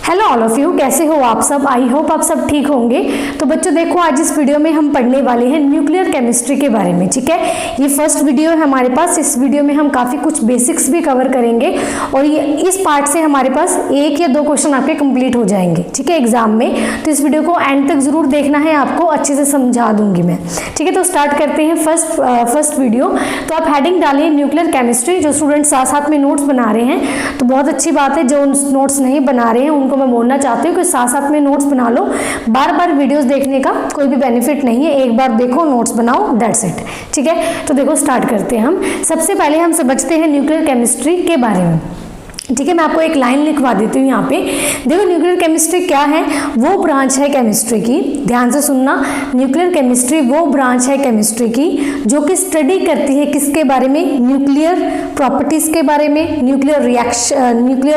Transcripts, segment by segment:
Hello all of you, कैसे हो आप सब। आई होप आप सब ठीक होंगे। तो बच्चों देखो, आज इस वीडियो में हम पढ़ने वाले हैं न्यूक्लियर केमिस्ट्री के बारे में। ठीक है, ये फर्स्ट वीडियो है हमारे पास। इस वीडियो में हम काफ़ी कुछ बेसिक्स भी कवर करेंगे और ये इस पार्ट से हमारे पास 1 या 2 क्वेश्चन आपके कंप्लीट हो जाएंगे। ठीक है, एग्जाम में। तो इस वीडियो को एंड तक जरूर देखना है, आपको अच्छे से समझा दूंगी मैं। ठीक है, तो स्टार्ट करते हैं फर्स्ट वीडियो। तो आप हेडिंग डालिए न्यूक्लियर केमिस्ट्री। जो स्टूडेंट साथ साथ में नोट्स बना रहे हैं तो बहुत अच्छी बात है। जो नोट्स नहीं बना रहे हैं उनको मैं बोलना चाहती हूँ कि साथ साथ में नोट्स बना लो। बार बार वीडियोस देखने का कोई भी बेनिफिट नहीं है, एक बार देखो, नोट्स बनाओ, दैट्स इट। ठीक है, तो देखो स्टार्ट करते हैं हम। सबसे पहले हम समझते हैं न्यूक्लियर केमिस्ट्री के बारे में। ठीक है, मैं आपको एक लाइन लिखवा देती हूँ यहाँ पे। देखो, न्यूक्लियर केमिस्ट्री क्या है? वो ब्रांच है केमिस्ट्री की, ध्यान से सुनना। न्यूक्लियर केमिस्ट्री वो ब्रांच है केमिस्ट्री की जो कि स्टडी करती है किसके बारे में? न्यूक्लियर प्रॉपर्टीज के बारे में, न्यूक्लियर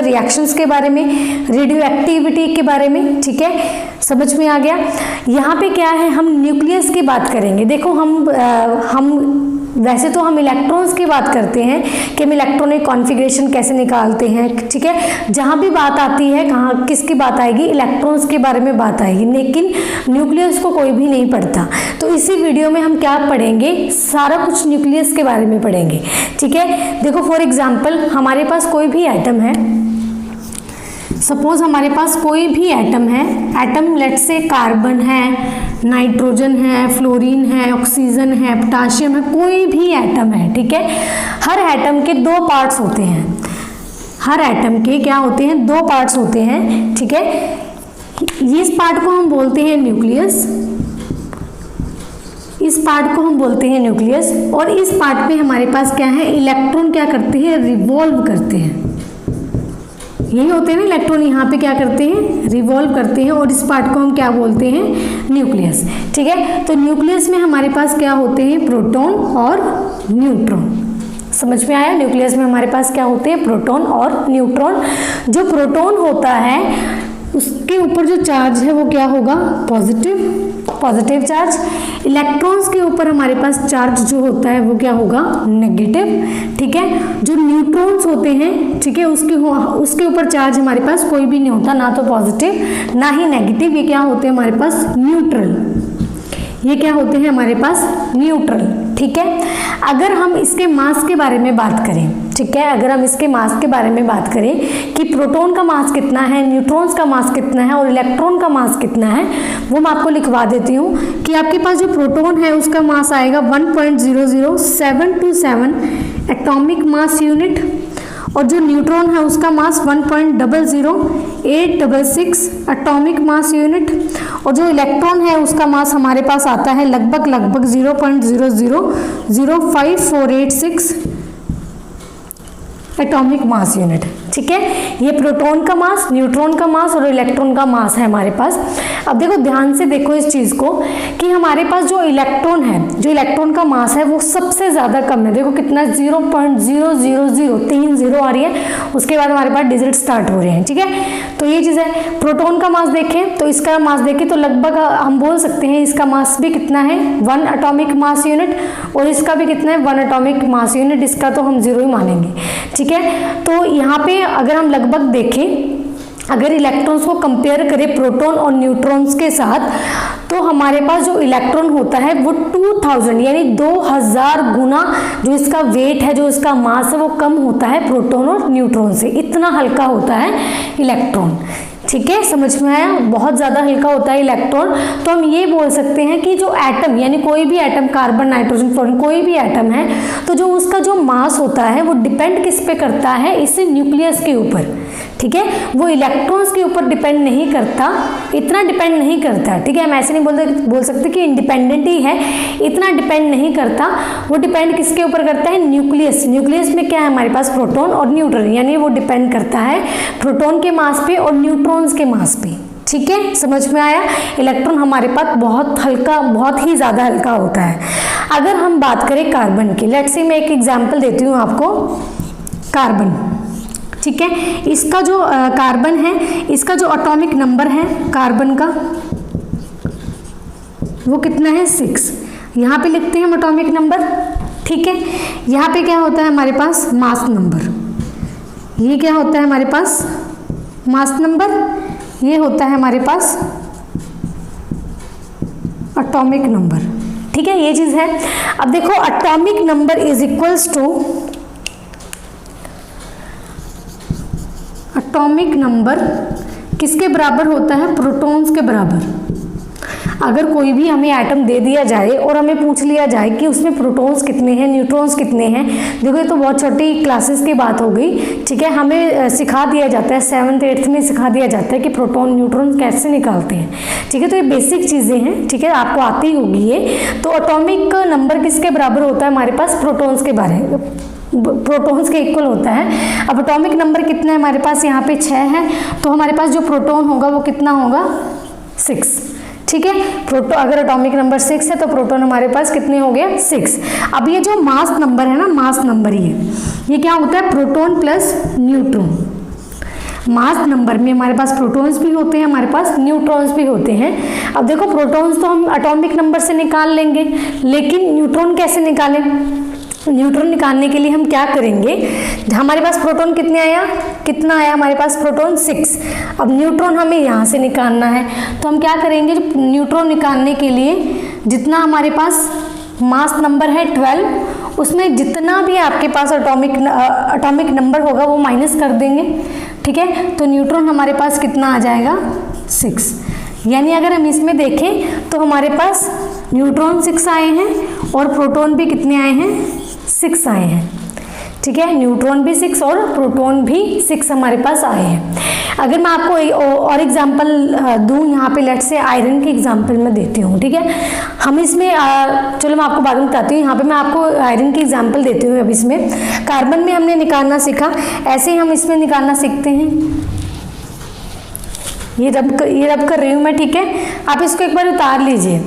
रिएक्शंस के बारे में, रेडियो एक्टिविटी के बारे में। ठीक है, समझ में आ गया। यहाँ पे क्या है, हम न्यूक्लियस की बात करेंगे। देखो, हम वैसे तो हम इलेक्ट्रॉन्स की बात करते हैं कि हम इलेक्ट्रॉनिक कॉन्फ़िगरेशन कैसे निकालते हैं। ठीक है, जहाँ भी बात आती है, कहाँ किसकी बात आएगी? इलेक्ट्रॉन्स के बारे में बात आएगी, लेकिन न्यूक्लियस को कोई भी नहीं पढ़ता। तो इसी वीडियो में हम क्या पढ़ेंगे? सारा कुछ न्यूक्लियस के बारे में पढ़ेंगे। ठीक है, देखो फॉर एग्जाम्पल, हमारे पास कोई भी एटम है। सपोज हमारे पास कोई भी एटम है, एटम लेट्स से कार्बन है, नाइट्रोजन है, फ्लोरीन है, ऑक्सीजन है, पोटाशियम है, कोई भी एटम है। ठीक है, हर एटम के 2 पार्ट्स होते हैं। हर एटम के क्या होते हैं? 2 पार्ट्स होते हैं। ठीक है, इस पार्ट को हम बोलते हैं न्यूक्लियस, इस पार्ट को हम बोलते हैं न्यूक्लियस, और इस पार्ट में हमारे पास क्या है? इलेक्ट्रॉन क्या करते हैं? रिवॉल्व करते हैं। यही होते हैं ना इलेक्ट्रॉन, यहाँ पे क्या करते हैं? रिवॉल्व करते हैं, और इस पार्ट को हम क्या बोलते हैं? न्यूक्लियस। ठीक है, तो न्यूक्लियस में हमारे पास क्या होते हैं? प्रोटॉन और न्यूट्रॉन। समझ में आया? न्यूक्लियस में हमारे पास क्या होते हैं? प्रोटॉन और न्यूट्रॉन। जो प्रोटॉन होता है उसके ऊपर जो चार्ज है वो क्या होगा? Positive charge. इलेक्ट्रॉन्स के ऊपर हमारे पास चार्ज जो होता है वो क्या होगा? नेगेटिव। ठीक है, जो न्यूट्रॉन्स होते हैं, ठीक है, उसके ऊपर चार्ज हमारे पास कोई भी नहीं होता, ना तो पॉजिटिव ना ही नेगेटिव। ये क्या होते हैं हमारे पास? न्यूट्रल। ये क्या होते हैं हमारे पास? न्यूट्रल। ठीक है, अगर हम इसके मास के बारे में बात करें, ठीक है, अगर हम इसके मास के बारे में बात करें कि प्रोटॉन का मास कितना है, न्यूट्रॉन्स का मास कितना है और इलेक्ट्रॉन का मास कितना है, वो मैं आपको लिखवा देती हूँ कि आपके पास जो प्रोटॉन है उसका मास आएगा 1.00727 एटॉमिक मास यूनिट, और जो न्यूट्रॉन है उसका मास 1.00866 एटॉमिक मास यूनिट, और जो इलेक्ट्रॉन है उसका मास हमारे पास आता है लगभग 0.0005486 एटॉमिक मास यूनिट। ठीक है, ये प्रोटॉन का मास, न्यूट्रॉन का मास और इलेक्ट्रॉन का मास है हमारे पास। अब देखो, ध्यान से देखो इस चीज को कि हमारे पास जो इलेक्ट्रॉन है, जो इलेक्ट्रॉन का मास है वो सबसे ज्यादा कम है। देखो कितना, 0.000 0 आ रही है, उसके बाद हमारे पास डिजिट स्टार्ट हो रहे हैं। ठीक है, तो ये चीज है। प्रोटॉन का मास देखें तो इसका मास देखें तो लगभग हम बोल सकते हैं इसका मास भी कितना है? 1 एटॉमिक मास यूनिट, और इसका भी कितना है? 1 एटॉमिक मास यूनिट। इसका तो हम 0 ही मानेंगे। ठीक है, तो यहाँ पे अगर हम लगभग देखें, अगर इलेक्ट्रॉन्स को कंपेयर करें प्रोटॉन और न्यूट्रॉन्स के साथ, तो हमारे पास जो इलेक्ट्रॉन होता है वो 2000 यानी 2000 गुना जो इसका वेट है, जो इसका मास है, वो कम होता है प्रोटॉन और न्यूट्रॉन से। इतना हल्का होता है इलेक्ट्रॉन। ठीक है, समझ में आया? बहुत ज़्यादा हल्का होता है इलेक्ट्रॉन। तो हम ये बोल सकते हैं कि जो एटम, यानी कोई भी एटम, कार्बन, नाइट्रोजन, फ्लोरीन, कोई भी एटम है, तो जो उसका जो मास होता है वो डिपेंड किस पे करता है? इस न्यूक्लियस के ऊपर। ठीक है, वो इलेक्ट्रॉन्स के ऊपर डिपेंड नहीं करता, इतना डिपेंड नहीं करता। ठीक है, हम ऐसे नहीं बोल सकते कि इंडिपेंडेंट ही है, इतना डिपेंड नहीं करता। वो डिपेंड किसके ऊपर करता है? न्यूक्लियस। न्यूक्लियस में क्या है हमारे पास? प्रोटॉन और न्यूट्रॉन, यानी वो डिपेंड करता है प्रोटॉन के मास पे और न्यूट्रॉन्स के मास पे। ठीक है, समझ में आया? इलेक्ट्रॉन हमारे पास बहुत हल्का, बहुत ही ज़्यादा हल्का होता है। अगर हम बात करें कार्बन की, लेट्स से मैं एक एग्जाम्पल देती हूँ आपको। कार्बन, ठीक है, इसका जो कार्बन है, इसका जो एटॉमिक नंबर है कार्बन का वो कितना है? 6। यहाँ पे लिखते हैं हम एटॉमिक नंबर। ठीक है, यहाँ पे क्या होता है हमारे पास? Mass number. ये क्या होता है हमारे पास? Mass number. ये होता है हमारे पास एटॉमिक नंबर। ठीक है, ये चीज है। अब देखो atomic number is equals to, atomic number किसके बराबर होता है? प्रोटॉन्स के बराबर। अगर कोई भी हमें एटम दे दिया जाए और हमें पूछ लिया जाए कि उसमें प्रोटॉन्स कितने हैं, न्यूट्रॉन्स कितने हैं, देखो ये तो बहुत छोटी क्लासेस की बात हो गई। ठीक है, हमें सिखा दिया जाता है 7th 8th में सिखा दिया जाता है कि प्रोटॉन न्यूट्रॉन कैसे निकालते हैं। ठीक है, तो ये बेसिक चीज़ें हैं। ठीक है, आपको आती ही होगी ये। तो एटॉमिक नंबर किसके बराबर होता है हमारे पास? प्रोटॉन्स के प्रोटॉन्स के इक्वल होता है। अब एटॉमिक नंबर कितना है हमारे पास? यहाँ पे 6 है, तो हमारे पास जो प्रोटॉन होगा वो कितना होगा? 6। ठीक है, अगर एटॉमिक नंबर 6 है तो प्रोटॉन हमारे पास कितने हो गए? 6। अब ये जो मास नंबर है ना, मास नंबर ये क्या होता है? Proton plus neutron. Mass number में हमारे पास प्रोटॉन्स भी होते हैं, हमारे पास न्यूट्रॉन्स भी होते हैं। अब देखो प्रोटॉन्स तो हम एटॉमिक नंबर से निकाल लेंगे, लेकिन न्यूट्रॉन कैसे निकालें? न्यूट्रॉन निकालने के लिए हम क्या करेंगे? हमारे पास प्रोटॉन कितना आया हमारे पास? प्रोटॉन 6। अब न्यूट्रॉन हमें यहाँ से निकालना है, तो हम क्या करेंगे? न्यूट्रॉन निकालने के लिए जितना हमारे पास मास नंबर है 12, उसमें जितना भी आपके पास एटॉमिक नंबर होगा वो माइनस कर देंगे। ठीक है, तो न्यूट्रॉन हमारे पास कितना आ जाएगा? 6। यानी अगर हम इसमें देखें तो हमारे पास न्यूट्रॉन 6 आए हैं और प्रोटॉन भी कितने आए हैं? 6 आए हैं। ठीक है, न्यूट्रॉन भी 6 और प्रोटॉन भी 6 हमारे पास आए हैं। अगर मैं आपको और एग्जांपल दूं, यहाँ पे लेट से आयरन की एग्जांपल मैं देती हूँ। ठीक है, हम इसमें चलो मैं आपको बाद में बताती हूँ। यहाँ पे मैं आपको आयरन की एग्जांपल देती हूँ। अब इसमें कार्बन में हमने निकालना सीखा, ऐसे ही हम इसमें निकालना सीखते हैं। ये रब कर रही हूँ मैं। ठीक है, आप इसको एक बार उतार लीजिए।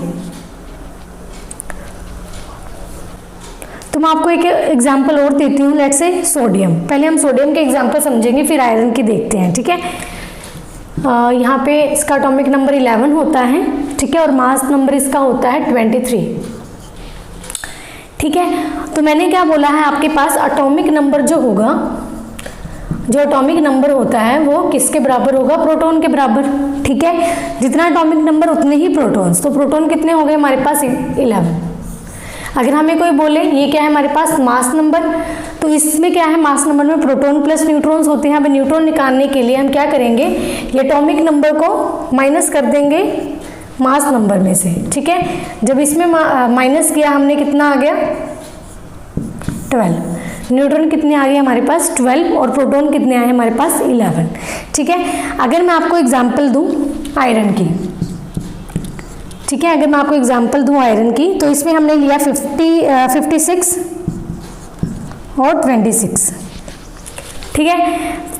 तो मैं आपको एक एग्जांपल और देती हूँ, लेट्स से सोडियम। पहले हम सोडियम के एग्जांपल समझेंगे, फिर आयरन की देखते हैं। ठीक है, यहाँ पे इसका एटॉमिक नंबर 11 होता है। ठीक है, और मास नंबर इसका होता है 23। ठीक है, तो मैंने क्या बोला है, आपके पास एटॉमिक नंबर जो होगा, जो एटॉमिक नंबर होता है वो किसके बराबर होगा? प्रोटॉन के बराबर। ठीक है, जितना एटॉमिक नंबर उतने ही प्रोटॉन्स। तो प्रोटॉन कितने हो गए हमारे पास? 11। अगर हमें कोई बोले ये क्या है हमारे पास? मास नंबर, तो इसमें क्या है? मास नंबर में प्रोटॉन प्लस न्यूट्रॉन्स होते हैं। अब न्यूट्रॉन निकालने के लिए हम क्या करेंगे? ये एटॉमिक नंबर को माइनस कर देंगे मास नंबर में से। ठीक है, जब इसमें माइनस किया हमने, कितना आ गया? 12। न्यूट्रॉन कितने आ गए हमारे पास? 12, और प्रोटॉन कितने आए हमारे पास? 11। ठीक है, अगर मैं आपको एग्जांपल दूं आयरन की, ठीक है, अगर मैं आपको एग्जांपल दूं आयरन की, तो इसमें हमने लिया 56 और 26। ठीक है,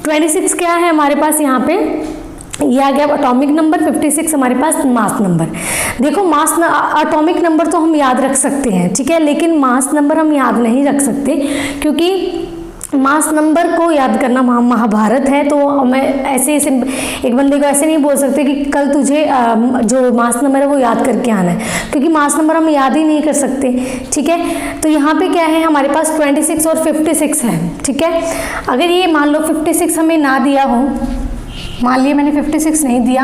26 क्या है हमारे पास? यहाँ पे ये आ गया एटॉमिक नंबर, 56 हमारे पास मास नंबर। देखो एटॉमिक नंबर तो हम याद रख सकते हैं, ठीक है, लेकिन मास नंबर हम याद नहीं रख सकते, क्योंकि मास नंबर को याद करना महाभारत है। तो मैं ऐसे एक बंदे को ऐसे नहीं बोल सकते कि कल तुझे जो मास नंबर है वो याद करके आना है, क्योंकि मास नंबर हम याद ही नहीं कर सकते। ठीक है, तो यहाँ पे क्या है हमारे पास 26 और 56 है। ठीक है, अगर ये मान लो 56 हमें ना दिया हो, मान लिया मैंने 56 नहीं दिया,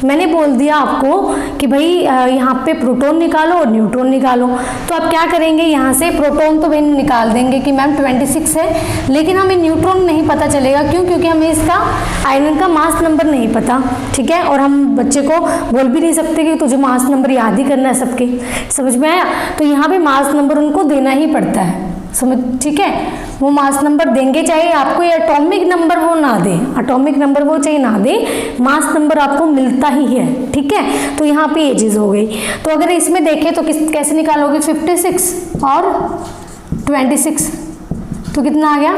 मैंने बोल दिया आपको कि भाई यहाँ पे प्रोटॉन निकालो और न्यूट्रॉन निकालो, तो आप क्या करेंगे? यहाँ से प्रोटॉन तो भाई निकाल देंगे कि मैम 26 है, लेकिन हमें न्यूट्रॉन नहीं पता चलेगा। क्यों? क्योंकि हमें इसका आयरन का मास नंबर नहीं पता। ठीक है, और हम बच्चे को बोल भी नहीं सकते कि तुझे मास नंबर याद ही करना है सबके, समझ में आया? तो यहाँ पे मास नंबर उनको देना ही पड़ता है, समझ? ठीक है, वो मास नंबर देंगे, चाहे आपको ये एटॉमिक नंबर वो ना दे, एटॉमिक नंबर वो चाहे ना दे, मास नंबर आपको मिलता ही है। ठीक है, तो यहाँ पे ये चीज़ हो गई। तो अगर इसमें देखें तो कैसे निकालोगे? 56 और 26, तो कितना आ गया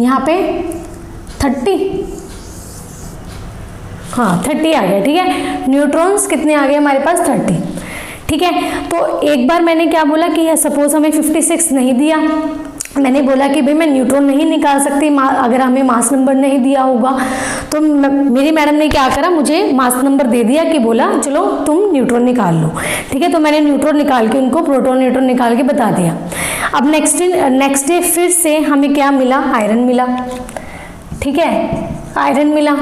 यहाँ पे? 30। हाँ 30 आ गया। ठीक है, न्यूट्रॉन्स कितने आ गए हमारे पास? 30। ठीक है, तो एक बार मैंने क्या बोला कि सपोज हमें 56 नहीं दिया, मैंने बोला कि भाई मैं न्यूट्रॉन नहीं निकाल सकती अगर हमें मास नंबर नहीं दिया होगा। तो मेरी मैडम ने क्या करा, मुझे मास नंबर दे दिया कि बोला चलो तुम न्यूट्रॉन निकाल लो। ठीक है, तो मैंने न्यूट्रॉन निकाल के उनको प्रोटॉन न्यूट्रॉन निकाल के बता दिया। अब नेक्स्ट डे फिर से हमें क्या मिला? आयरन मिला। ठीक है, आयरन मिला।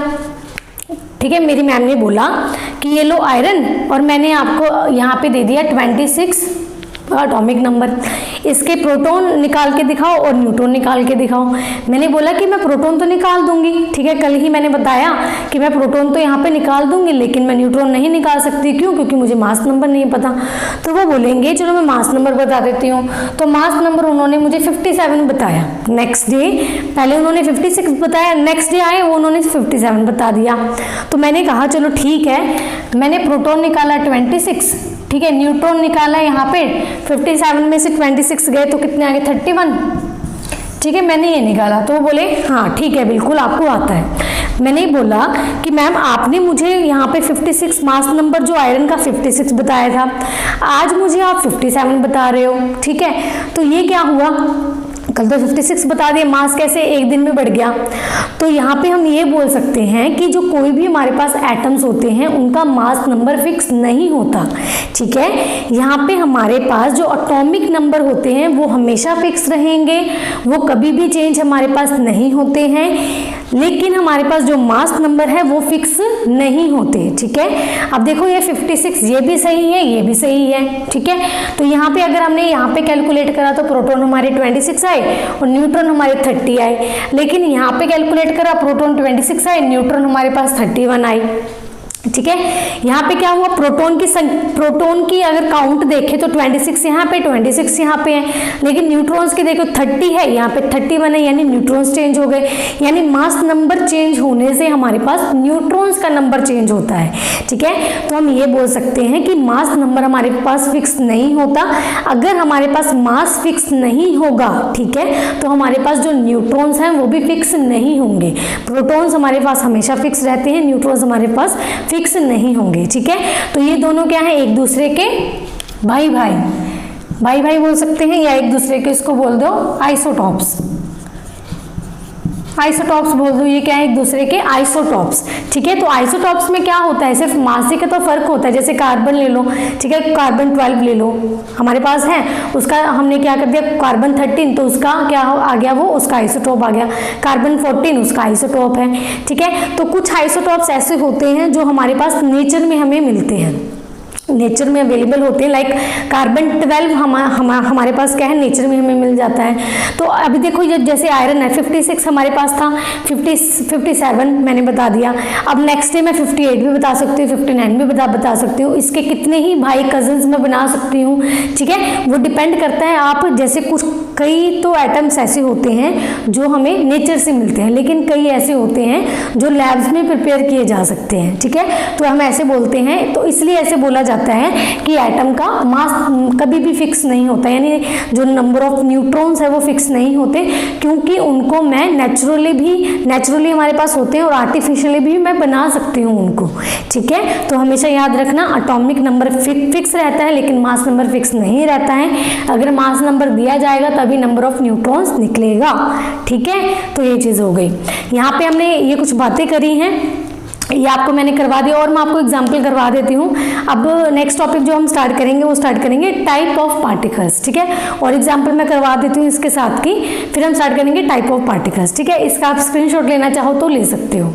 ठीक है, मेरी मैम ने बोला कि ये लो आयरन, और मैंने आपको यहाँ पे दे दिया 26 एटॉमिक नंबर, इसके प्रोटॉन निकाल के दिखाओ और न्यूट्रॉन निकाल के दिखाओ। मैंने बोला कि मैं प्रोटॉन तो निकाल दूंगी, ठीक है, कल ही मैंने बताया कि मैं प्रोटॉन तो यहाँ पे निकाल दूंगी, लेकिन मैं न्यूट्रॉन नहीं निकाल सकती। क्यों? क्योंकि मुझे मास नंबर नहीं पता। तो वो बोलेंगे चलो मैं मास नंबर बता देती हूँ। तो मास नंबर उन्होंने मुझे 57 बताया। नेक्स्ट डे, पहले उन्होंने 56 बताया, नेक्स्ट डे आए वो उन्होंने 57 बता दिया। तो मैंने कहा चलो ठीक है, मैंने प्रोटॉन निकाला 26, ठीक है, न्यूट्रॉन निकाला यहाँ पे 57 में से 26 गए तो कितने आ गए? 31, ठीक है, मैंने ये निकाला। तो वो बोले हाँ ठीक है, बिल्कुल आपको आता है। मैंने बोला कि मैम आपने मुझे यहाँ पे 56 मास नंबर जो आयरन का 56 बताया था, आज मुझे आप 57 बता रहे हो, ठीक है, तो ये क्या हुआ? कल तो 56 बता दिए, मास कैसे एक दिन में बढ़ गया? तो यहाँ पे हम ये बोल सकते हैं कि जो कोई भी हमारे पास एटम्स होते हैं उनका मास नंबर फिक्स नहीं होता, ठीक है। यहाँ पे हमारे पास जो एटॉमिक नंबर होते हैं वो हमेशा फिक्स रहेंगे, वो कभी भी चेंज हमारे पास नहीं होते हैं, लेकिन हमारे पास जो मास नंबर है वो फिक्स नहीं होते, ठीक है। अब देखो ये 56 ये भी सही है, ये भी सही है, ठीक है। तो यहाँ पे अगर हमने यहाँ पे कैलकुलेट करा तो प्रोटॉन हमारे 26 आए और न्यूट्रॉन हमारे 30 आए, लेकिन यहाँ पे कैलकुलेट करा प्रोटॉन 26 आए, न्यूट्रॉन हमारे पास 31 आए, ठीक है। यहाँ पे क्या हुआ? प्रोटॉन की अगर काउंट देखें तो 26 यहाँ पे, 26 यहाँ पे है, लेकिन न्यूट्रॉन्स की देखो 30 है, यहाँ पे 31 है, यानी न्यूट्रॉन्स चेंज हो गए। यानी मास नंबर चेंज होने से हमारे पास न्यूट्रॉन्स का नंबर चेंज होता है, ठीक है। तो हम ये बोल सकते हैं कि मास नंबर हमारे पास फिक्स नहीं होता। अगर हमारे पास मास फिक्स नहीं होगा, ठीक है, तो हमारे पास जो न्यूट्रॉन्स हैं वो भी फिक्स नहीं होंगे। प्रोटॉन्स हमारे पास हमेशा फिक्स रहते हैं, न्यूट्रॉन्स हमारे पास फिक्स नहीं होंगे, ठीक है। तो ये दोनों क्या है? एक दूसरे के भाई भाई बोल सकते हैं, या एक दूसरे के इसको बोल दो आइसोटॉप्स बोल दो। ये क्या है? एक दूसरे के आइसोटॉप्स, ठीक है। तो आइसोटॉप्स में क्या होता है? सिर्फ मास का तो फर्क होता है। जैसे कार्बन ले लो, ठीक है, कार्बन 12 ले लो, हमारे पास है, उसका हमने क्या कर दिया? कार्बन 13, तो उसका क्या आ गया? वो उसका आइसोटॉप आ गया। कार्बन 14 उसका आइसोटॉप है, ठीक है। तो कुछ आइसोटॉप्स ऐसे होते हैं जो हमारे पास नेचर में हमें मिलते हैं, नेचर में अवेलेबल होते हैं। लाइक कार्बन 12 हमारे पास क्या है? नेचर में हमें मिल जाता है। तो अभी देखो ये जैसे आयरन है 56 हमारे पास था, 57 मैंने बता दिया। अब नेक्स्ट डे मैं 58 भी बता सकती हूँ, 59 भी बता सकती हूँ। इसके कितने ही भाई कजन्स मैं बना सकती हूँ, ठीक है। वो डिपेंड करता है आप जैसे कुछ कई तो एटम्स ऐसे होते हैं जो हमें नेचर से मिलते हैं, लेकिन कई ऐसे होते हैं जो लैब्स में प्रिपेयर किए जा सकते हैं, ठीक है। तो हम ऐसे बोलते हैं, तो इसलिए ऐसे बोला जाता है कि एटम का मास कभी भी फिक्स नहीं होता, यानी जो नंबर ऑफ न्यूट्रॉन्स है वो फिक्स नहीं होते, क्योंकि उनको मैं नेचुरली हमारे पास होते हैं और आर्टिफिशियली भी मैं बना सकती हूँ उनको, ठीक है। तो हमेशा याद रखना एटॉमिक नंबर फिक्स रहता है, लेकिन मास नंबर फिक्स नहीं रहता है। अगर मास नंबर दिया जाएगा तभी नंबर ऑफ न्यूट्रॉन्स निकलेगा, ठीक है। तो ये चीज़ हो गई। यहाँ पे हमने ये कुछ बातें करी हैं, ये आपको मैंने करवा दिया, और मैं आपको एग्जाम्पल करवा देती हूँ। अब नेक्स्ट टॉपिक जो हम स्टार्ट करेंगे वो स्टार्ट करेंगे टाइप ऑफ पार्टिकल्स, ठीक है। और एग्जाम्पल मैं करवा देती हूँ इसके साथ की, फिर हम स्टार्ट करेंगे टाइप ऑफ पार्टिकल्स, ठीक है। इसका आप स्क्रीनशॉट लेना चाहो तो ले सकते हो।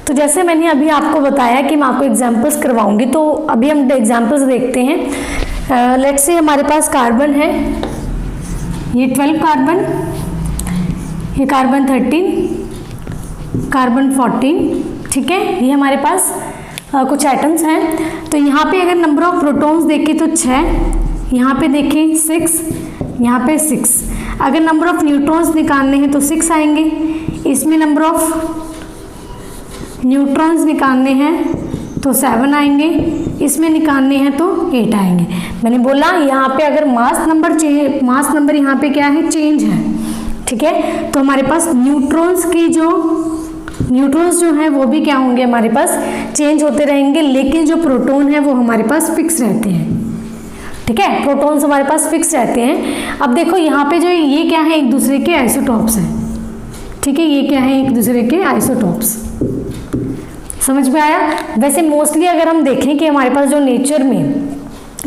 तो जैसे मैंने अभी आपको बताया कि मैं आपको एग्जाम्पल्स करवाऊंगी, तो अभी हम एग्जाम्पल्स देखते हैं। लेट्स से हमारे पास कार्बन है, ये 12 कार्बन, ये कार्बन 13, कार्बन 14, ठीक है। ये हमारे पास कुछ एटम्स हैं। तो यहाँ पे अगर नंबर ऑफ प्रोटॉन्स देखें तो 6, यहाँ पे देखें 6, यहाँ पे 6। अगर नंबर ऑफ न्यूट्रॉन्स निकालने हैं तो 6 आएंगे। इसमें नंबर ऑफ न्यूट्रॉन्स निकालने हैं तो 7 आएंगे, इसमें निकालने हैं तो 8 आएंगे। मैंने बोला यहाँ पे अगर मास नंबर यहाँ पे क्या है? चेंज है, ठीक है। तो हमारे पास न्यूट्रॉन्स जो हैं वो भी क्या होंगे? हमारे पास चेंज होते रहेंगे, लेकिन जो प्रोटॉन है वो हमारे पास फिक्स रहते हैं, ठीक है। प्रोटॉन्स हमारे पास फिक्स रहते हैं। अब देखो यहाँ पे जो ये क्या है? एक दूसरे के आइसोटॉप्स हैं, ठीक है। ये क्या है? एक दूसरे के आइसोटॉप्स। समझ में आया? वैसे मोस्टली अगर हम देखें कि हमारे पास जो नेचर में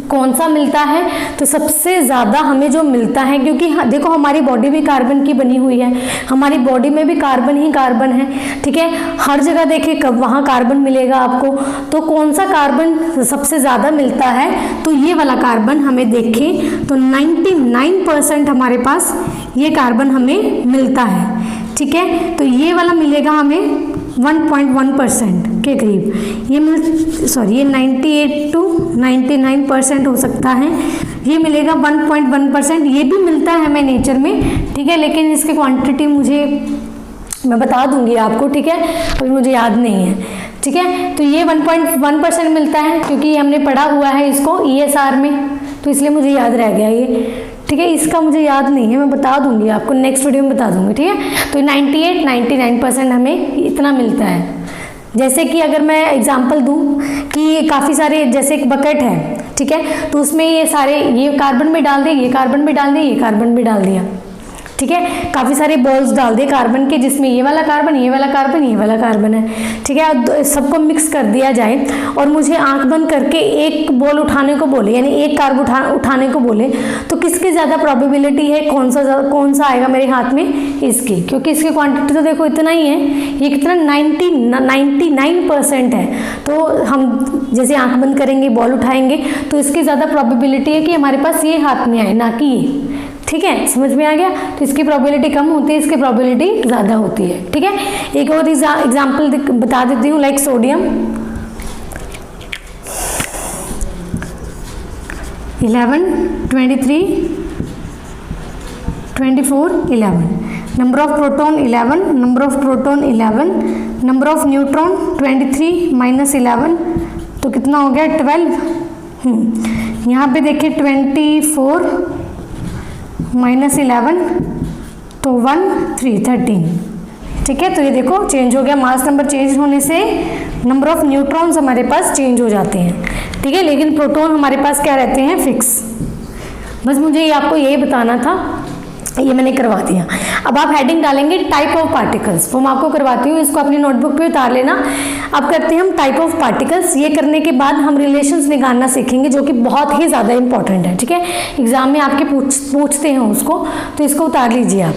कौन सा मिलता है, तो सबसे ज़्यादा हमें जो मिलता है, क्योंकि देखो हमारी बॉडी भी कार्बन की बनी हुई है, हमारी बॉडी में भी कार्बन ही कार्बन है, ठीक है। हर जगह देखिए कब वहाँ कार्बन मिलेगा आपको, तो कौन सा कार्बन सबसे ज़्यादा मिलता है, तो ये वाला कार्बन हमें देखें तो 99% हमारे पास ये कार्बन हमें मिलता है, ठीक है। तो ये वाला मिलेगा हमें 1.1% के करीब, ये ये 98 to 99% हो सकता है, ये मिलेगा 1.1%, ये भी मिलता है हमें नेचर में, ठीक है। लेकिन इसकी क्वांटिटी मैं बता दूंगी आपको, ठीक है, अभी मुझे याद नहीं है, ठीक है। तो ये 1.1% मिलता है, क्योंकि हमने पढ़ा हुआ है इसको ESR में, तो इसलिए मुझे याद रह गया ये, ठीक है। इसका मुझे याद नहीं है, मैं बता दूंगी आपको, नेक्स्ट वीडियो में बता दूंगी, ठीक है। तो 98-99% हमें इतना मिलता है। जैसे कि अगर मैं एग्जांपल दूं कि काफ़ी सारे, जैसे एक बकेट है, ठीक है, तो उसमें ये सारे, ये कार्बन भी डाल दिए, ये कार्बन भी डाल दिया, ये कार्बन भी डाल दिया, ठीक है। काफ़ी सारे बॉल्स डाल दिए कार्बन के, जिसमें ये वाला कार्बन, ये वाला कार्बन, ये वाला कार्बन है, ठीक है। सबको मिक्स कर दिया जाए और मुझे आंख बंद करके एक बॉल उठाने को बोले, यानी एक कार्बन उठाने को बोले, तो किसकी ज़्यादा प्रोबेबिलिटी है, कौन सा आएगा मेरे हाथ में, इसकी, क्योंकि इसकी क्वांटिटी तो देखो इतना ही है, ये कितना 99% है। तो हम जैसे आंख बंद करेंगे, बॉल उठाएंगे, तो इसकी ज़्यादा प्रोबेबिलिटी है कि हमारे पास ये हाथ में आए, ना कि ये, ठीक है। समझ में आ गया। तो इसकी प्रोबेबिलिटी कम होती है, इसकी प्रोबेबिलिटी ज़्यादा होती है, ठीक है। एक और एग्जांपल बता देती हूँ, like sodium 11, 23, 24, 11, number of proton 11, number of proton 11, number of neutron 23 - 11, तो कितना हो गया 12। यहाँ पे देखिए 24 - 11, तो 1, 3, 13, ठीक है। तो ये देखो चेंज हो गया, मास नंबर चेंज होने से नंबर ऑफ न्यूट्रॉन्स हमारे पास चेंज हो जाते हैं, ठीक है। लेकिन प्रोटॉन हमारे पास क्या रहते हैं, फिक्स। बस मुझे ये आपको यही बताना था, ये मैंने करवा दिया। अब आप हेडिंग डालेंगे टाइप ऑफ पार्टिकल्स, वो मैं आपको करवाती हूँ, इसको अपनी नोटबुक पे उतार लेना। अब करते हैं हम टाइप ऑफ पार्टिकल्स। ये करने के बाद हम रिलेशंस निकालना सीखेंगे, जो कि बहुत ही ज़्यादा इंपॉर्टेंट है, ठीक है। एग्जाम में आपके पूछते हैं उसको, तो इसको उतार लीजिए आप।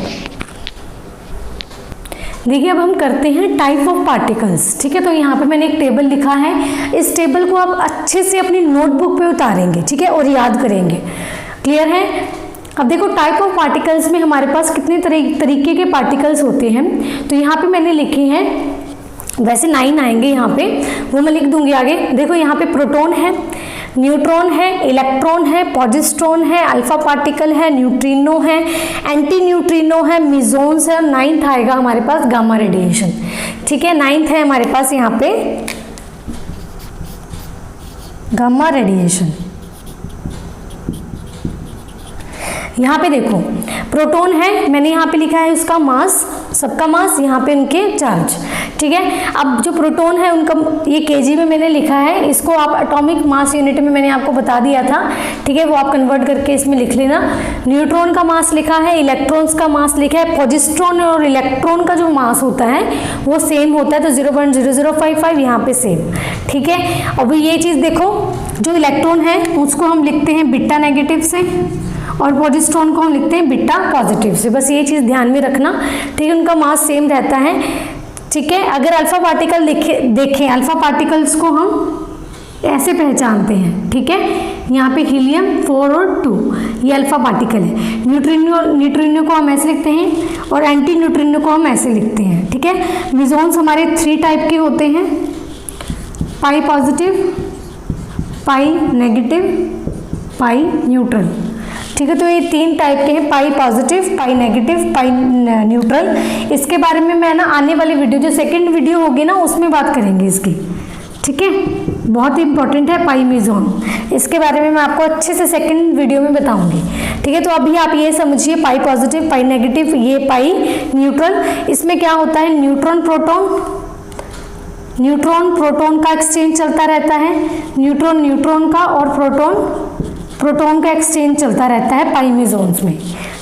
देखिए अब हम करते हैं टाइप ऑफ पार्टिकल्स, ठीक है। तो यहाँ पे मैंने एक टेबल लिखा है, इस टेबल को आप अच्छे से अपनी नोटबुक पे उतारेंगे, ठीक है, और याद करेंगे। क्लियर है। अब देखो टाइप ऑफ पार्टिकल्स में हमारे पास कितने तरीके के पार्टिकल्स होते हैं, तो यहाँ पे मैंने लिखे हैं, वैसे 9 आएंगे यहाँ पे, वो मैं लिख दूंगी आगे। देखो यहाँ पे प्रोटॉन है, न्यूट्रॉन है, इलेक्ट्रॉन है, पॉजिट्रॉन है, अल्फा पार्टिकल है, न्यूट्रिनो है, एंटी न्यूट्रिनो है, मिजोन्स है, और 9th आएगा हमारे पास गामा रेडिएशन, ठीक है। 9th है हमारे पास यहाँ पे गामा रेडिएशन। यहाँ पे देखो प्रोटॉन है, मैंने यहाँ पे लिखा है उसका मास, सबका मास, यहाँ पे उनके चार्ज, ठीक है। अब जो प्रोटॉन है उनका ये केजी में मैंने लिखा है, इसको आप एटॉमिक मास यूनिट में मैंने आपको बता दिया था, ठीक है, वो आप कन्वर्ट करके इसमें लिख लेना। न्यूट्रॉन का मास लिखा है, इलेक्ट्रॉन्स का मास लिखा है, पॉजिट्रॉन और इलेक्ट्रॉन का जो मास होता है वो सेम होता है, तो 0.0055 यहाँ पे सेम, ठीक है। अब ये चीज़ देखो, जो इलेक्ट्रॉन है उसको हम लिखते हैं बीटा नेगेटिव से, और पॉजिट्रॉन को हम लिखते हैं बीटा पॉजिटिव से, बस ये चीज़ ध्यान में रखना, ठीक है। उनका मास सेम रहता है, ठीक है। अगर अल्फा पार्टिकल देखें, अल्फा पार्टिकल्स को हम ऐसे पहचानते हैं, ठीक है। यहाँ पे हीलियम 4 और 2 ये अल्फा पार्टिकल है। न्यूट्रिनो को हम ऐसे लिखते हैं, और एंटी न्यूट्रिनो को हम ऐसे लिखते हैं, ठीक है। मिजोन्स हमारे 3 टाइप के होते हैं, पाई पॉजिटिव, पाई नेगेटिव, पाई न्यूट्रल, ठीक है। तो ये 3 टाइप के हैं, पाई पॉजिटिव, पाई नेगेटिव, पाई न्यूट्रल। इसके बारे में मैं ना आने वाली वीडियो, जो सेकंड वीडियो होगी ना, उसमें बात करेंगे इसकी, ठीक है। बहुत ही इंपॉर्टेंट है पाई मिजोन, इसके बारे में मैं आपको अच्छे से सेकंड वीडियो में बताऊंगी, ठीक है। तो अभी आप ये समझिए, पाई पॉजिटिव, पाई नेगेटिव, ये पाई न्यूट्रल। इसमें क्या होता है, न्यूट्रॉन प्रोटॉन का एक्सचेंज चलता रहता है, न्यूट्रॉन का, और प्रोटॉन का एक्सचेंज चलता रहता है पाई मिजोन्स में,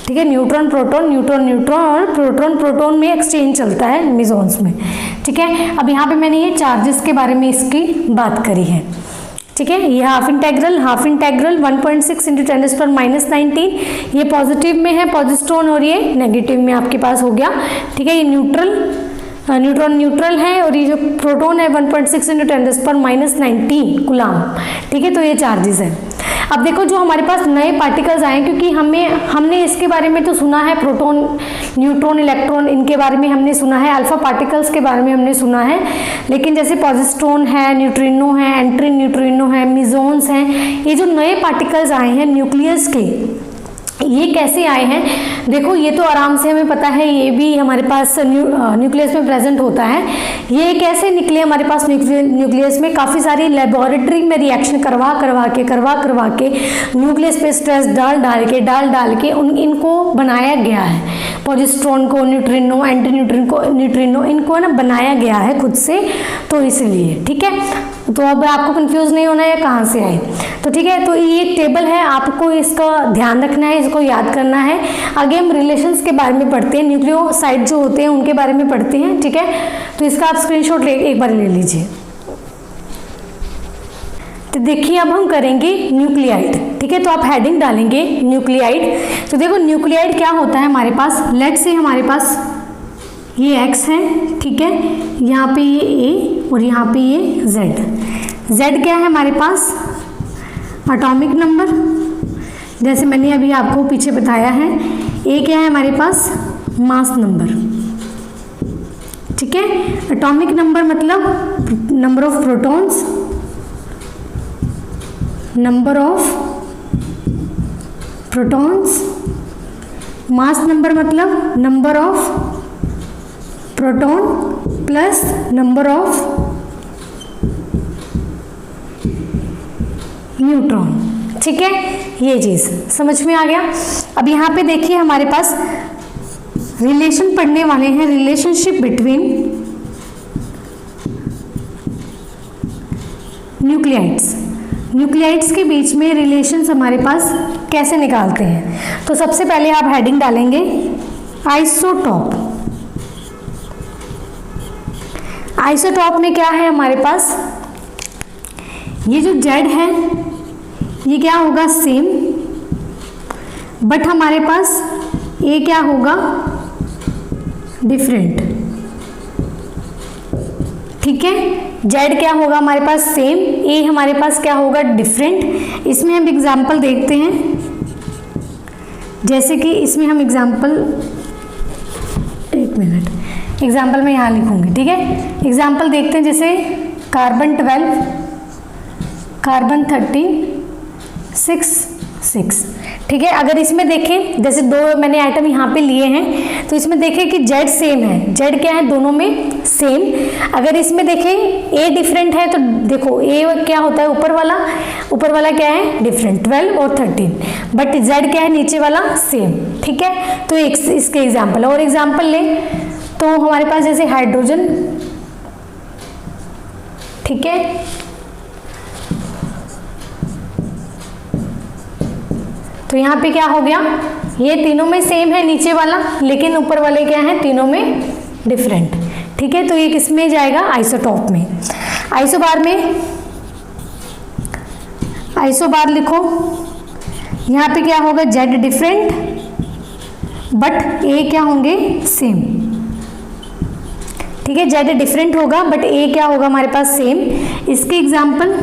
ठीक है। न्यूट्रॉन और प्रोटॉन में एक्सचेंज चलता है मिजोन्स में, ठीक है। अब यहाँ पे मैंने ये चार्जेस के बारे में इसकी बात करी है, ठीक है। ये हाफ इंटेग्रल 1.6 इंटू 10⁻⁻19, ये पॉजिटिव में है पॉजिस्ट्रॉन और ये नेगेटिव में आपके पास हो गया, ठीक है। ये न्यूट्रॉन न्यूट्रल है और ये जो प्रोटॉन है 1.6 इंटू 10⁻⁻19 कूलम, ठीक है। तो ये चार्जेस है। अब देखो जो हमारे पास नए पार्टिकल्स आए, क्योंकि हमने इसके बारे में तो सुना है, प्रोटॉन न्यूट्रॉन इलेक्ट्रॉन इनके बारे में हमने सुना है, अल्फा पार्टिकल्स के बारे में हमने सुना है, लेकिन जैसे पॉजिस्ट्रॉन है, न्यूट्रिनो है, एंट्री न्यूट्रिनो है, मिजोन्स हैं, ये जो नए पार्टिकल्स आए हैं न्यूक्लियस के, ये कैसे आए हैं? देखो ये तो आराम से हमें पता है, ये भी हमारे पास न्यूक्लियस में प्रेजेंट होता है। ये कैसे निकले हमारे पास न्यूक्लियस में? काफ़ी सारी लेबोरेटरी में रिएक्शन करवा करवा के न्यूक्लियस पे स्ट्रेस डाल के इनको बनाया गया है। पॉजिस्ट्रॉन को, न्यूट्रिनो, एंटी न्यूट्रिनो इनको ना बनाया गया है खुद से, तो इसलिए, ठीक है। तो अब आपको कंफ्यूज नहीं होना है कहाँ से आए, तो ठीक है। तो ये टेबल है, आपको इसका ध्यान रखना है, इसको याद करना है। आगे हम रिलेशंस के बारे में पढ़ते हैं, न्यूक्लियोसाइड जो होते हैं उनके बारे में पढ़ते हैं, ठीक है। तो इसका आप स्क्रीनशॉट एक बार ले लीजिए। तो देखिए अब हम करेंगे न्यूक्लियाइड, ठीक है। तो आप हेडिंग डालेंगे न्यूक्लियाइड। तो देखो न्यूक्लियाइड क्या होता है हमारे पास, लेट से हमारे पास ये X है, ठीक है, यहाँ पे ये A और यहाँ पे ये Z क्या है हमारे पास? एटॉमिक नंबर, जैसे मैंने अभी आपको पीछे बताया है। A क्या है हमारे पास? मास नंबर, ठीक है। एटॉमिक नंबर मतलब number of protons, mass number मतलब number of proton plus number of neutron, ठीक है। ये चीज समझ में आ गया। अब यहाँ पे देखिए हमारे पास रिलेशन पढ़ने वाले हैं, रिलेशनशिप बिटवीन न्यूक्लियाइड्स के बीच में रिलेशंस हमारे पास कैसे निकालते हैं। तो सबसे पहले आप हेडिंग डालेंगे आइसोटॉप। आइसोटॉप में क्या है हमारे पास? ये जो Z है ये क्या होगा? सेम, बट हमारे पास A क्या होगा? डिफरेंट, ठीक है। Z क्या होगा हमारे पास? सेम, A हमारे पास क्या होगा? डिफरेंट। इसमें हम एग्जाम्पल देखते हैं, जैसे कि इसमें हम एग्जाम्पल, एक मिनट, एग्जाम्पल मैं यहाँ लिखूंगी, ठीक है। एग्जाम्पल देखते हैं, जैसे कार्बन 12, कार्बन 13, 6, ठीक है। अगर इसमें देखें, जैसे दो मैंने आइटम यहाँ पे लिए हैं, तो इसमें देखें कि Z सेम है, Z क्या है? दोनों में सेम। अगर इसमें देखें A डिफरेंट है, तो देखो A क्या होता है? ऊपर वाला क्या है? डिफरेंट, 12 और 13, बट Z क्या है? नीचे वाला सेम, ठीक है। तो इसके एग्जाम्पल, और एग्जाम्पल लें तो हमारे पास जैसे हाइड्रोजन, ठीक है, तो यहाँ पे क्या हो गया? ये तीनों में सेम है नीचे वाला, लेकिन ऊपर वाले क्या है? तीनों में डिफरेंट, ठीक है। तो ये किस में जाएगा? आइसोटॉप में। आइसोबार में, आइसोबार लिखो, यहाँ पे क्या होगा? Z डिफरेंट बट A क्या होंगे? सेम, ठीक है। Z डिफरेंट होगा बट A क्या होगा हमारे पास? सेम। इसके एग्जाम्पल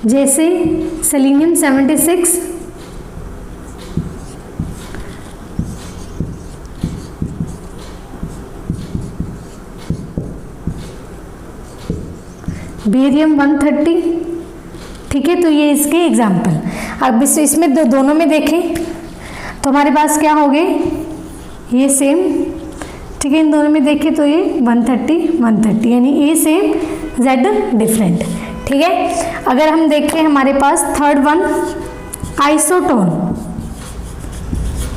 जैसे सेलेनियम 76, बेरियम 130, ठीक है। तो ये इसके एग्जाम्पल। अब इसमें दोनों में देखें तो हमारे पास क्या हो गए? ये सेम, ठीक है। इन दोनों में देखें तो ये 130, यानी A सेम Z डिफरेंट, ठीक है। अगर हम देखें हमारे पास थर्ड वन आइसोटोन,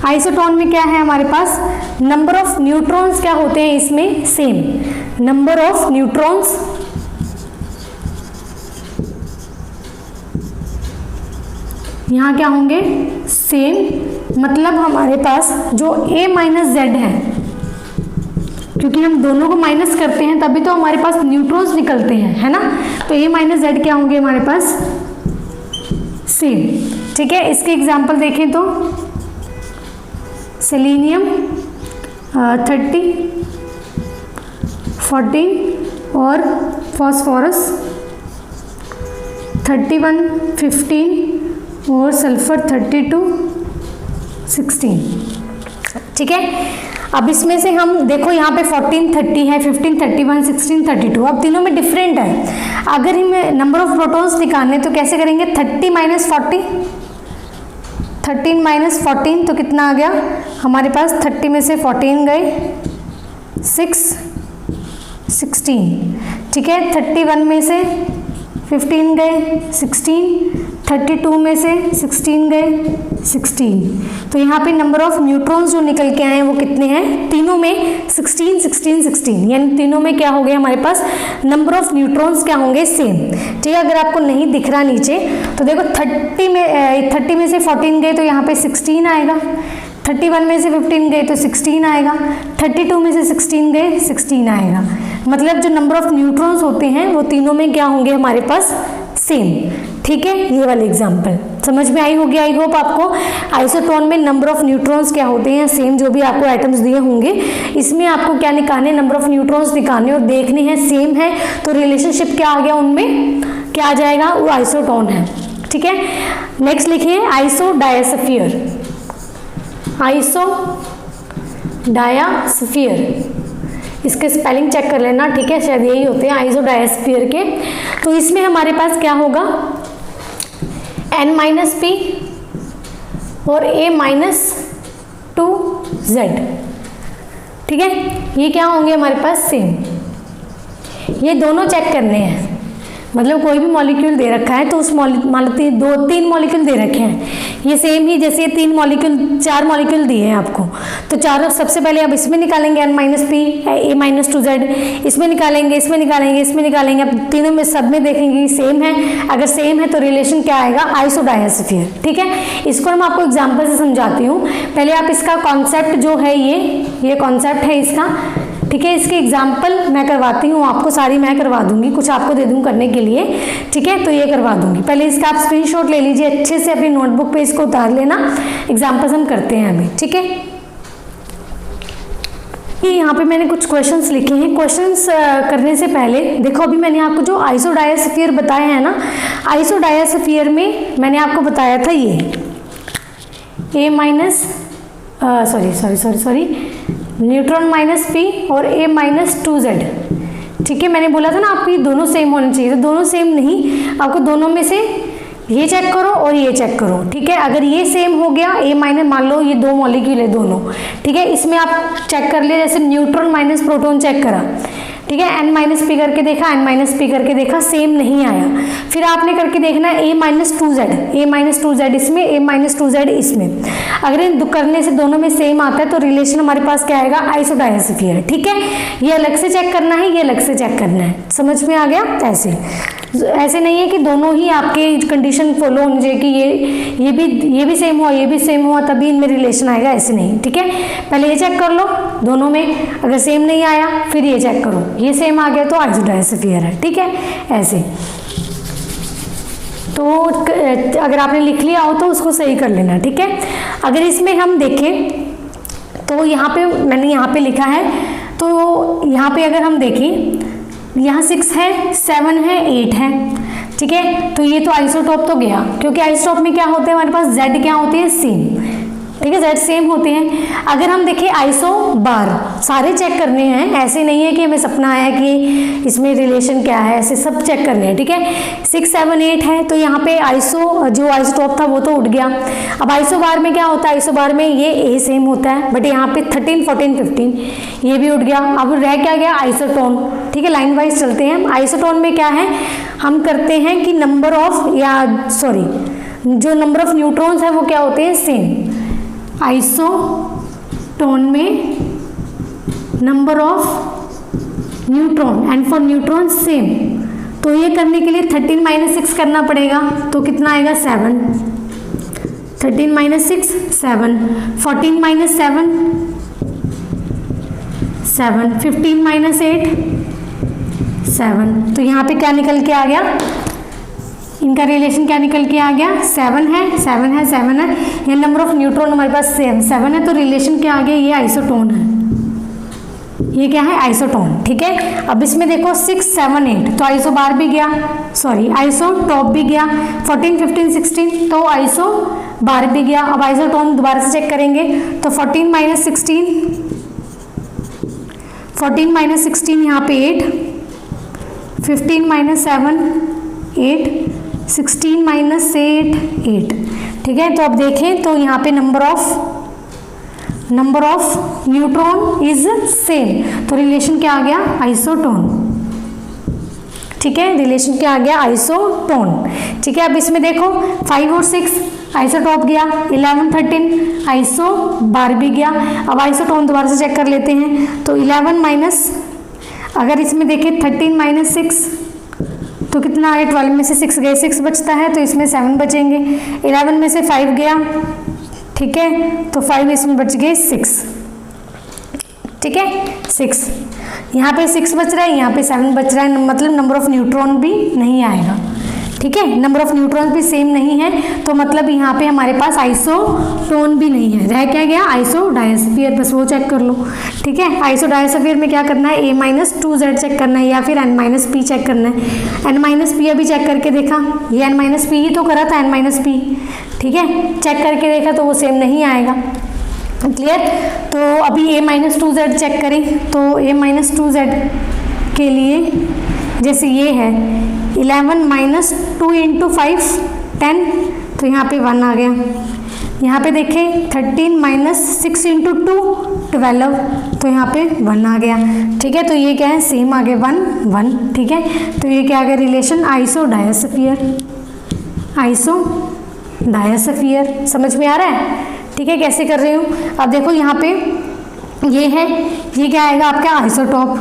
आइसोटोन में क्या है हमारे पास? नंबर ऑफ न्यूट्रॉन्स क्या होते हैं इसमें? सेम, नंबर ऑफ न्यूट्रॉन्स यहाँ क्या होंगे? सेम, मतलब हमारे पास जो A माइनस Z है क्योंकि हम दोनों को माइनस करते हैं तभी तो हमारे पास न्यूट्रॉन्स निकलते हैं, है ना। तो A माइनस जेड क्या होंगे हमारे पास, सेम। ठीक है, इसके एग्जाम्पल देखें तो सेलेनियम 30, 14 और फॉस्फोरस 31, 15 और सल्फर 32, 16। ठीक है, अब इसमें से हम देखो यहाँ पे 14, 30 है, 15, 31, 16, 32। अब तीनों में डिफरेंट है। अगर हमें नंबर ऑफ प्रोटॉन्स निकालने तो कैसे करेंगे, 30 माइनस 40, 13 माइनस 14 तो कितना आ गया हमारे पास, 30 में से 14 गए 6, 16। ठीक है, 31 में से 15 गए 16, 32 में से 16 गए 16। तो यहाँ पे नंबर ऑफ न्यूट्रॉन्स जो निकल के आए हैं वो कितने हैं, तीनों में 16, 16, 16, यानी तीनों में क्या हो गया हमारे पास, नंबर ऑफ न्यूट्रॉन्स क्या होंगे, सेम। ठीक है, अगर आपको नहीं दिख रहा नीचे तो देखो 30 में से 14 गए तो यहाँ पे 16 आएगा, 31 में से 15 गए तो 16 आएगा, 32 में से 16 गए 16 आएगा। मतलब जो नंबर ऑफ न्यूट्रॉन्स होते हैं वो तीनों में क्या होंगे हमारे पास, सेम। ठीक है, ये वाले एग्जाम्पल समझ में आई होगी आई होप आपको। आइसोटोन में नंबर ऑफ न्यूट्रॉन्स क्या होते हैं, सेम जो भी आपको आइटम्स दिए होंगे इसमें आपको क्या निकालने, नंबर ऑफ न्यूट्रॉन्स निकालने और देखने हैं सेम है तो रिलेशनशिप क्या आ गया, उनमें क्या आ जाएगा, वो आइसोटोन है। ठीक है, नेक्स्ट लिखिए आइसोडायस्फीयर, आइसोडायस्फीयर, इसके स्पेलिंग चेक कर लेना। ठीक है, शायद यही होते हैं आइसोडायस्फीयर के। तो इसमें हमारे पास क्या होगा, N-P और A-2Z। ठीक है, ये क्या होंगे हमारे पास, सेम। ये दोनों चेक करने हैं, मतलब कोई भी मॉलिक्यूल दे रखा है तो उस तीन मॉलिक्यूल दे रखे हैं, ये सेम ही जैसे 4 मॉलिक्यूल दिए हैं आपको, तो चारों सबसे पहले अब इसमें निकालेंगे N-P, A-2Z, इसमें निकालेंगे, इसमें निकालेंगे, इसमें निकालेंगे। अब तीनों में सब में देखेंगे सेम है, अगर सेम है तो रिलेशन क्या आएगा, आइसोडायस्फीयर। ठीक है, इसको मैं आपको एग्जाम्पल से समझाती हूँ। पहले आप इसका कॉन्सेप्ट जो है ये कॉन्सेप्ट है इसका। ठीक है, इसके एग्जाम्पल मैं करवाती हूँ आपको, सारी मैं करवा दूंगी, कुछ आपको दे दूँ करने के लिए। ठीक है, तो ये करवा दूंगी। पहले इसका आप स्क्रीनशॉट ले लीजिए, अच्छे से अपनी नोटबुक पे इसको उतार लेना, एग्जाम्पल्स हम करते हैं अभी। ठीक है, यहाँ पे मैंने कुछ क्वेश्चंस लिखे हैं। क्वेश्चंस करने से पहले देखो, अभी मैंने आपको जो आइसोडायस्फीयर बताया है ना, आइसोडायस्फीयर में मैंने आपको बताया था ये न्यूट्रॉन माइनस P और A-2Z। ठीक है, मैंने बोला था ना आपको ये दोनों सेम होने चाहिए, तो दोनों सेम नहीं, आपको दोनों में से ये चेक करो और ये चेक करो। ठीक है, अगर ये सेम हो गया A- मान लो ये 2 मॉलिक्यूल है दोनों। ठीक है, इसमें आप चेक कर लिए, जैसे न्यूट्रॉन माइनस प्रोटॉन चेक करा। ठीक है, N-P करके देखा, N-P करके देखा, सेम नहीं आया। फिर आपने करके देखना A-2Z इसमें, A-2Z इसमें। अगर इन करने से दोनों में सेम आता है तो रिलेशन हमारे पास क्या आएगा, आइसोडायस्फीयर। ठीक है, ये अलग से चेक करना है, ये अलग से चेक करना है। समझ में आ गया। ऐसे नहीं है कि दोनों ही आपके कंडीशन फॉलो होनी चाहिए कि ये भी सेम हुआ, ये भी सेम हुआ तभी इनमें रिलेशन आएगा, ऐसे नहीं। ठीक है, पहले ये चेक कर लो दोनों में, अगर सेम नहीं आया फिर ये चेक करो, ये सेम आ गया तो आइसोडायस्फीयर है। ठीक है, ऐसे। तो अगर आपने लिख लिया हो तो उसको सही कर लेना। ठीक है, अगर इसमें हम देखें तो यहाँ पे मैंने यहाँ पे लिखा है, तो यहाँ पे अगर हम देखें, यहाँ 6 है, 7 है, 8 है। ठीक है, तो ये तो आइसोटॉप तो गया, क्योंकि आइसोटॉप में क्या होते हैं हमारे पास, Z क्या होते हैं, सेम। ठीक है, Z सेम होते हैं। अगर हम देखें आइसो बार, सारे चेक करने हैं, ऐसे नहीं है कि हमें सपना आया कि इसमें रिलेशन क्या है, ऐसे सब चेक करने हैं। ठीक है, 6, 7, 8 है, तो यहाँ पे जो आइसोटॉप था वो तो उठ गया। अब आइसो बार में क्या होता है, आइसो बार में ये A सेम होता है, बट यहाँ पे 13, 14, 15 ये भी उठ गया। अब रह क्या गया, आइसोटोन। ठीक है, लाइन वाइज चलते हैं। आइसोटोन में क्या है, हम करते हैं कि जो नंबर ऑफ न्यूट्रॉन्स है वो क्या होते हैं, सेम। आइसोटोन में number of neutron and for neutron same, तो ये करने के लिए 13 - 6 करना पड़ेगा, तो कितना आएगा, 7। 13 - 6 7, 14 - 7 7, 15 माइनस 8 7। तो यहाँ पे क्या निकल के आ गया, इनका रिलेशन क्या निकल के आ गया, 7 है 7 है 7 है। ये नंबर ऑफ न्यूट्रॉन हमारे पास 7 है, तो रिलेशन क्या आ गया, ये आइसोटोन है, ये क्या है, आइसोटोन। ठीक है, अब इसमें देखो 6 7 8, तो आइसो बार भी गया, सॉरी आइसोटॉप भी गया। 14 15 16 तो आइसो बार भी गया। अब आइसोटोन दोबारा से चेक करेंगे, तो 14 माइनस 16 यहाँ पे 8, 15 माइनस 7 8, 16 माइनस 8 8। ठीक है, तो अब देखें तो यहाँ पे number of neutron is same, तो रिलेशन क्या आ गया, आइसोटोन। ठीक है, रिलेशन क्या आ गया, आइसोटोन। ठीक है, अब इसमें देखो 5 और 6 आइसोटॉप गया, 11 13 आइसो बार भी गया। अब आइसोटोन दोबारा से चेक कर लेते हैं, तो 11 माइनस, अगर इसमें देखें 13 माइनस 6 तो कितना आया, 12 में से 6 गए, 6 बचता है, तो इसमें 7 बचेंगे। 11 में से 5 गया, ठीक है, तो 5 इसमें बच गए 6। ठीक है, 6 यहाँ पे 6 बच रहा है, यहाँ पे 7 बच रहा है, मतलब नंबर ऑफ न्यूट्रॉन भी नहीं आएगा। ठीक है, नंबर ऑफ न्यूट्रॉन भी सेम नहीं है, तो मतलब यहाँ पे हमारे पास आइसोटोन भी नहीं है, रह क्या गया, आइसोडायस्फीयर, बस वो चेक कर लो। ठीक है, आइसोडायस्फीयर में क्या करना है, A-2Z चेक करना है, या फिर N-P चेक करना है। N-P अभी चेक करके देखा, ये N-P ही तो करा था, N-P। ठीक है, चेक करके देखा तो वो सेम नहीं आएगा। क्लियर, तो अभी A-2Z चेक करें, तो A-2Z के लिए जैसे ये है 11 माइनस 2 इंटू 5 10, तो यहाँ पे 1 आ गया। यहाँ पे देखें 13 माइनस 6 इंटू 2 12, तो यहाँ पे 1 आ गया। ठीक है, तो ये क्या है, सेम आ गया 1 1। ठीक है, तो ये क्या आ गया, रिलेशन आइसोडायस्फीयर। समझ में आ रहा है। ठीक है, कैसे कर रही हूँ, अब देखो यहाँ पे ये है, ये क्या आएगा आपका, आइसोटॉप।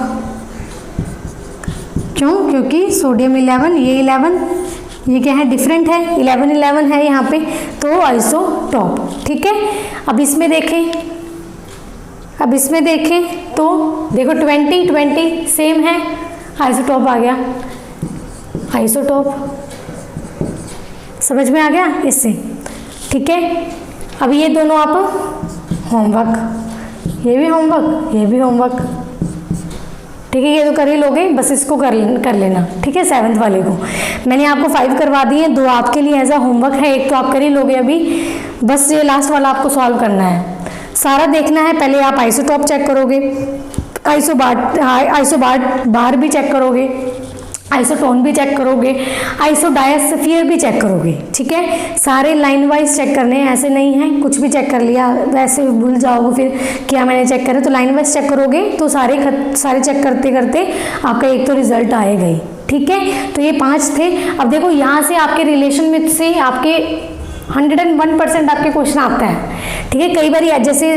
क्यों, क्योंकि सोडियम 11, ये 11, ये क्या है, डिफरेंट है, 11 11 है यहाँ पे, तो आइसोटॉप। ठीक है, अब इसमें देखें तो देखो 20 20 सेम है, आइसोटॉप आ गया, आइसोटॉप। समझ में आ गया इससे। ठीक है, अब ये दोनों आप होमवर्क, ये भी होमवर्क। ठीक है, ये तो कर ही लोगे, बस इसको कर लेना। ठीक है, 7th वाले को मैंने आपको 5 करवा दिए, 2 आपके लिए एज अ होमवर्क है, एक तो आप कर ही लोगे अभी, बस ये लास्ट वाला आपको सॉल्व करना है, सारा देखना है। पहले आप आइसोटॉप चेक करोगे, आइसोबार भी चेक करोगे, आइसोटोन भी चेक करोगे, आइसोडायस्फीयर भी चेक करोगे। ठीक है, सारे लाइन वाइज चेक करने हैं, ऐसे नहीं है कुछ भी चेक कर लिया वैसे भूल जाओगे फिर क्या मैंने चेक करा। तो लाइन वाइज चेक करोगे तो सारे चेक करते करते आपका एक तो रिजल्ट आएगा ही। ठीक है, तो ये 5 थे। अब देखो यहाँ से आपके रिलेशन में से आपके 101% आपके क्वेश्चन आता है। ठीक है, कई बार जैसे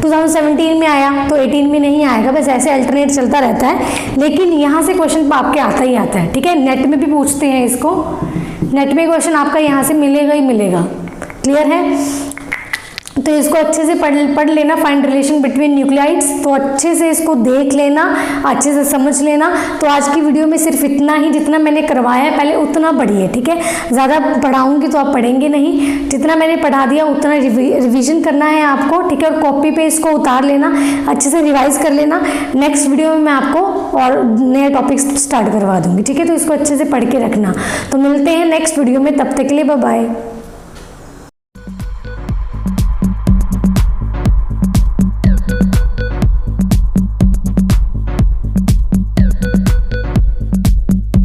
2017 में आया तो 18 में नहीं आएगा, बस ऐसे अल्टरनेट चलता रहता है, लेकिन यहाँ से क्वेश्चन आपके आता ही आता है। ठीक है, नेट में भी पूछते हैं इसको, नेट में क्वेश्चन आपका यहाँ से मिलेगा ही मिलेगा। क्लियर है, तो इसको अच्छे से पढ़ लेना, फाइंड रिलेशन बिटवीन न्यूक्लियाइड्स, तो अच्छे से इसको देख लेना, अच्छे से समझ लेना। तो आज की वीडियो में सिर्फ इतना ही, जितना मैंने करवाया है पहले उतना पढ़िए। ठीक है, ज़्यादा पढ़ाऊंगी तो आप पढ़ेंगे नहीं, जितना मैंने पढ़ा दिया उतना रिवीजन करना है आपको। ठीक है, और कॉपी पे इसको उतार लेना, अच्छे से रिवाइज कर लेना। नेक्स्ट वीडियो में मैं आपको और नए टॉपिक्स स्टार्ट करवा दूंगी। ठीक है, तो इसको अच्छे से पढ़ के रखना। तो मिलते हैं नेक्स्ट वीडियो में, तब तक के लिए बाय बाय।